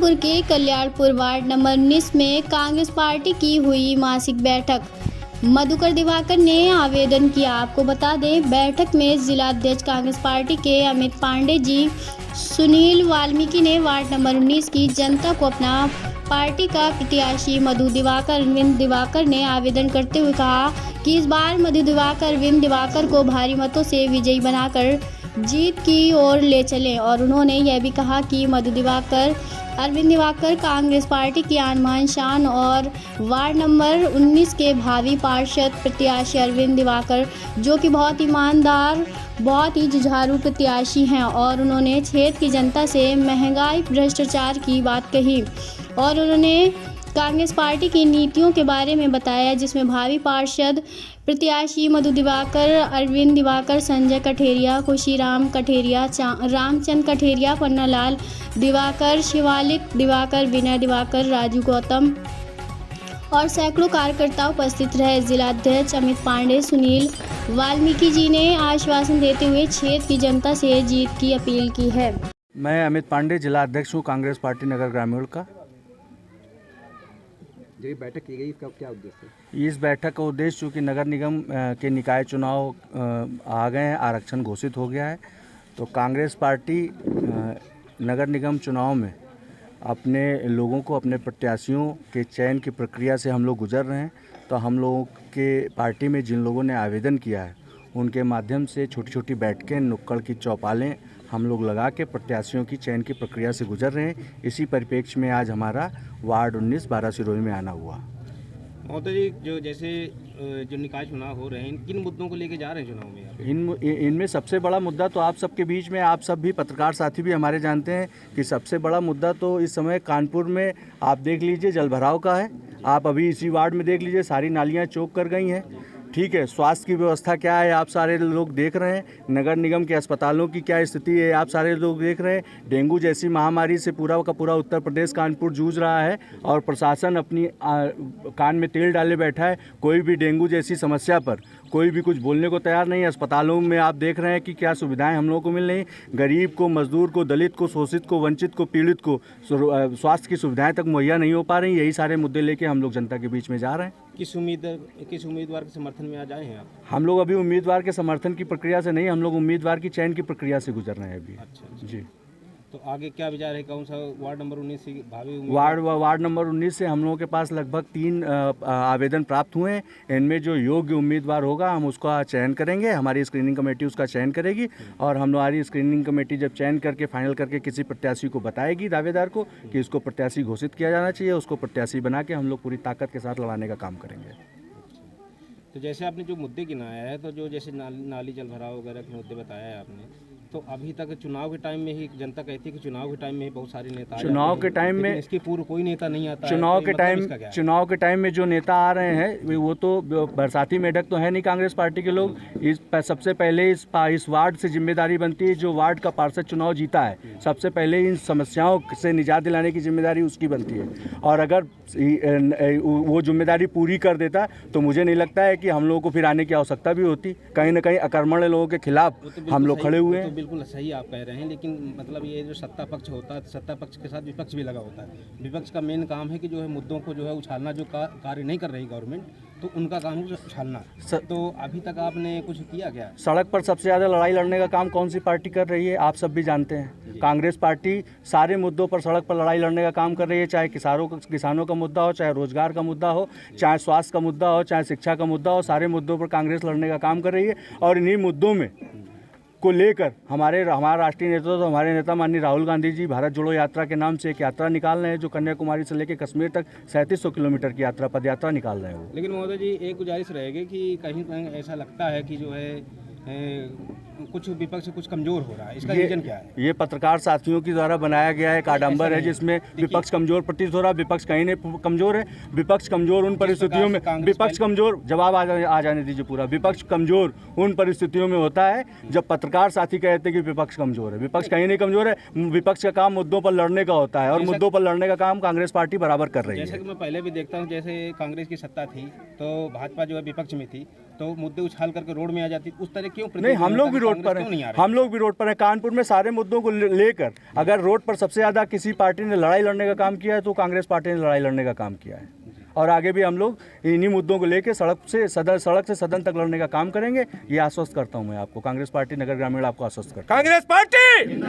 कानपुर के Kalyanpur ward number 19 में Congress party की हुई मासिक बैठक। मधुकर दिवाकर ने आवेदन किया। आपको बता दें, बैठक में जिला अध्यक्ष कांग्रेस पार्टी के अमित पांडे जी, सुनील वाल्मीकि ने वार्ड नंबर 19 की जनता को अपना पार्टी का प्रत्याशी मधु दिवाकर अरविंद दिवाकर ने आवेदन करते हुए कहा कि इस बार मधु दिवाकर अरविंद दिवाकर को भारी मतों से विजयी बनाकर जीत की ओर ले चलें। और उन्होंने यह भी कहा कि मधु दिवाकर अरविंद दिवाकर कांग्रेस पार्टी की आन बान शान और वार्ड नंबर 19 के भावी पार्षद प्रत्याशी अरविंद दिवाकर, जो कि बहुत ईमानदार, बहुत ही जुझारू प्रत्याशी हैं। और उन्होंने क्षेत्र की जनता से महंगाई, भ्रष्टाचार की बात कही और उन्होंने कांग्रेस पार्टी की नीतियों के बारे में बताया, जिसमें भावी पार्षद प्रत्याशी मधु दिवाकर, अरविंद दिवाकर, संजय कठेरिया, खुशीराम कठेरिया, रामचंद कठेरिया, पन्नालाल दिवाकर, शिवालिक दिवाकर, विनय दिवाकर, राजू गौतम और सैकड़ों कार्यकर्ता उपस्थित रहे। जिला अध्यक्ष अमित पांडे, सुनील वाल्मीकि जी ने आश्वासन देते हुए क्षेत्र की जनता से जीत की अपील की है। मैं अमित पांडे, जिला अध्यक्ष हूँ कांग्रेस पार्टी नगर ग्रामीण का। जो बैठक की गई, इसका क्या उद्देश्य है? इस बैठक का उद्देश्य चूँकि नगर निगम के निकाय चुनाव आ गए हैं, आरक्षण घोषित हो गया है, तो कांग्रेस पार्टी नगर निगम चुनाव में अपने लोगों को, अपने प्रत्याशियों के चयन की प्रक्रिया से हम लोग गुजर रहे हैं। तो हम लोगों के पार्टी में जिन लोगों ने आवेदन किया है, उनके माध्यम से छोटी छोटी बैठकें, नुक्कड़ की चौपालें हम लोग लगा के प्रत्याशियों की चयन की प्रक्रिया से गुजर रहे हैं। इसी परिप्रेक्ष्य में आज हमारा वार्ड 19 12 सिरोही में आना हुआ। महोदय जी, जो जैसे जो निकाय चुनाव हो रहे हैं, किन मुद्दों को लेके जा रहे हैं चुनाव में? इनमें सबसे बड़ा मुद्दा तो आप सबके बीच में, आप सब भी पत्रकार साथी भी हमारे जानते हैं कि सबसे बड़ा मुद्दा तो इस समय कानपुर में आप देख लीजिए जलभराव का है। आप अभी इसी वार्ड में देख लीजिए, सारी नालियाँ चौक कर गई हैं। ठीक है, स्वास्थ्य की व्यवस्था क्या है आप सारे लोग देख रहे हैं। नगर निगम के अस्पतालों की क्या स्थिति है आप सारे लोग देख रहे हैं। डेंगू जैसी महामारी से पूरा का पूरा उत्तर प्रदेश, कानपुर जूझ रहा है और प्रशासन अपनी कान में तेल डाले बैठा है। कोई भी डेंगू जैसी समस्या पर कोई भी कुछ बोलने को तैयार नहीं है। अस्पतालों में आप देख रहे हैं कि क्या सुविधाएं हम लोगों को मिल रही। गरीब को, मजदूर को, दलित को, शोषित को, वंचित को, पीड़ित को स्वास्थ्य की सुविधाएं तक मुहैया नहीं हो पा रही। यही सारे मुद्दे लेके हम लोग जनता के बीच में जा रहे हैं। किस उम्मीदवार के समर्थन में आज आए हैं आप? हम लोग अभी उम्मीदवार के समर्थन की प्रक्रिया से नहीं, हम लोग उम्मीदवार की चयन की प्रक्रिया से गुजर रहे हैं अभी। अच्छा जी। तो आगे क्या विचार है? कौन सा वार्ड नंबर 19 से भावी वार्ड नंबर 19 से हम लोगों के पास लगभग 3 आवेदन प्राप्त हुए हैं। इनमें जो योग्य उम्मीदवार होगा हम उसका चयन करेंगे। हमारी स्क्रीनिंग कमेटी उसका चयन करेगी और हमारी स्क्रीनिंग कमेटी जब चयन करके फाइनल करके किसी प्रत्याशी को बताएगी, दावेदार को, कि इसको प्रत्याशी घोषित किया जाना चाहिए, उसको प्रत्याशी बना के हम लोग पूरी ताकत के साथ लड़ाने का काम करेंगे। तो जैसे आपने जो मुद्दे गिनाया है, तो जो जैसे नाली जल भराव वगैरह के मुद्दे बताया है आपने, तो अभी तक चुनाव के टाइम में ही जनता कहती है कि चुनाव के टाइम में ही बहुत सारे नेता चुनाव के टाइम में, इसके पूर्व कोई नेता नहीं आता। चुनाव के टाइम में जो नेता आ रहे हैं वो तो बरसाती मेढक तो है नहीं कांग्रेस पार्टी के लोग। सबसे पहले इस वार्ड से जिम्मेदारी बनती है, जो वार्ड का पार्षद चुनाव जीता है, सबसे पहले इन समस्याओं से निजात दिलाने की जिम्मेदारी उसकी बनती है। और अगर वो जिम्मेदारी पूरी कर देता तो मुझे नहीं लगता है कि हम लोगों को फिर आने की आवश्यकता भी होती। कहीं ना कहीं अकर्मण्य लोगों के खिलाफ हम लोग खड़े हुए हैं। बिल्कुल सही आप कह रहे हैं, लेकिन मतलब ये जो सत्ता पक्ष होता है, सत्ता पक्ष के साथ विपक्ष भी लगा होता है। विपक्ष का मेन काम है कि जो है मुद्दों को जो है उछालना, जो कार्य नहीं कर रही गवर्नमेंट, तो उनका काम है उछालना। तो अभी तक आपने कुछ किया क्या? सड़क पर सबसे ज़्यादा लड़ाई लड़ने का काम कौन सी पार्टी कर रही है आप सब भी जानते हैं। कांग्रेस पार्टी सारे मुद्दों पर सड़क पर लड़ाई लड़ने का काम कर रही है, चाहे किसानों का मुद्दा हो, चाहे रोजगार का मुद्दा हो, चाहे स्वास्थ्य का मुद्दा हो, चाहे शिक्षा का मुद्दा हो। सारे मुद्दों पर कांग्रेस लड़ने का काम कर रही है और इन्हीं मुद्दों में को लेकर हमारा राष्ट्रीय नेतृत्व, हमारे नेता माननीय राहुल गांधी जी भारत जोड़ो यात्रा के नाम से एक यात्रा निकाल रहे हैं, जो कन्याकुमारी से लेकर कश्मीर तक 3700 किलोमीटर की यात्रा, पद यात्रा निकाल रहे हैं। लेकिन महोदय जी, एक गुजारिश रहेगी कि कहीं ऐसा लगता है कि जो है कुछ विपक्ष कुछ कमजोर हो रहा है, इसका रीजन क्या है? ये पत्रकार साथियों की द्वारा बनाया गया एक आडंबर है, जिसमें विपक्ष कमजोर प्रतीत हो रहा है। विपक्ष कहीं नहीं कमजोर है। विपक्ष कमजोर उन परिस्थितियों में, विपक्ष कमजोर, जवाब आ जाने दीजिए पूरा। विपक्ष कमजोर उन परिस्थितियों में होता है जब पत्रकार साथी कहते हैं कि विपक्ष कमजोर है। विपक्ष कहीं नहीं कमजोर है। विपक्ष का काम मुद्दों पर लड़ने का होता है और मुद्दों पर लड़ने का काम कांग्रेस पार्टी बराबर कर रही है। जैसे कि मैं पहले भी देखता हूँ, जैसे कांग्रेस की सत्ता थी तो भाजपा जो है विपक्ष में थी, तो मुद्दे उछाल करके रोड में आ जाती, उस तरह क्यों नहीं, हम लोग भी रोड पर हैं, हम लोग भी रोड पर हैं। कानपुर में सारे मुद्दों को लेकर अगर रोड पर सबसे ज़्यादा किसी पार्टी ने लड़ाई लड़ने का काम किया है तो कांग्रेस पार्टी ने लड़ाई लड़ने का काम किया है, और आगे भी हम लोग इन्हीं मुद्दों को लेकर सड़क से सदन तक लड़ने का काम करेंगे। ये आश्वस्त करता हूँ मैं आपको, कांग्रेस पार्टी नगर ग्रामीण आपको आश्वस्त करता है। कांग्रेस पार्टी